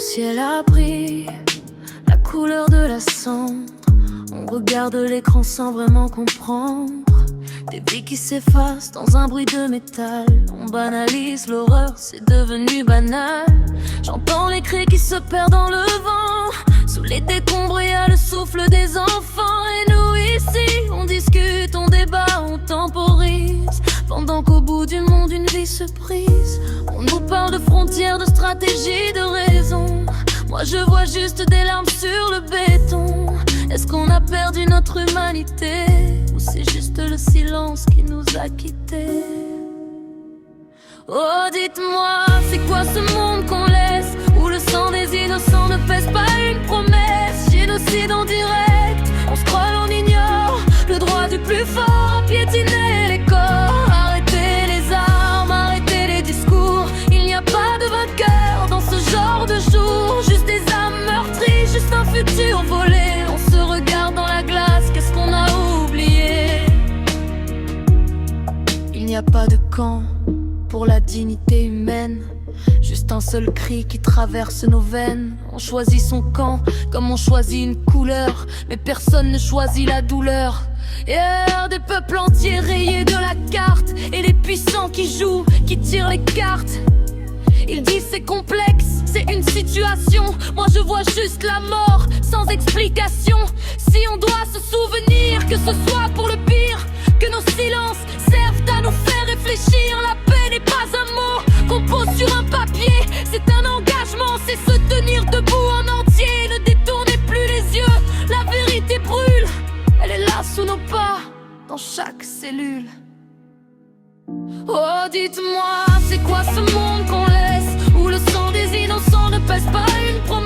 ciel a pris la couleur de la cendre. On regarde l'écran sans vraiment comprendre. Des vies qui s'effacent dans un bruit de métal. On banalise l'horreur, c'est devenu banal. J'entends les cris qui se perdent dans le vent. Sous les décombres, il y a le souffle des enfants. Et nous ici, on discute, on débat, on temporise. Pendant qu'au bout du monde, une vie se brise. On nous parle de frontières, de stratégie, de raison. Moi je vois juste des larmes sur le béton. Est-ce qu'on a perdu notre humanité, ou c'est juste le silence qui nous a quittés? Oh dites-moi, c'est quoi ce monde qu'on laisse, où le sang des innocents ne pèse pas une promesse? Génocide en direct, on scrolle, on ignore le droit du plus fort à piétiner les corps. Arrêtez les armes, arrêtez les discours. Il n'y a pas de vainqueur dans ce genre de jour. Juste des âmes meurtries, juste un futur volé. On se regarde dans la glace, qu'est-ce qu'on a oublié? Il n'y a pas de camp pour la dignité humaine, juste un seul cri qui traverse nos veines. On choisit son camp comme on choisit une couleur, mais personne ne choisit la douleur. Yeah, des peuples entiers rayés de la carte, et les puissants qui jouent, qui tirent les cartes. Ils disent c'est complexe, c'est une situation. Moi je vois juste la mort, sans explication. Si on doit se souvenir, que ce soit pour le pire, que nos silences servent à nous faire réfléchir. La paix n'est pas un mot qu'on pose sur un papier, c'est un engagement, c'est se tenir debout en entier. Ne détournez plus les yeux, la vérité brûle. Elle est là sous nos pas, dans chaque cellule. Oh dites-moi, c'est quoi ce monde qu'on laisse, où le sang des innocents ne pèse pas une promesse?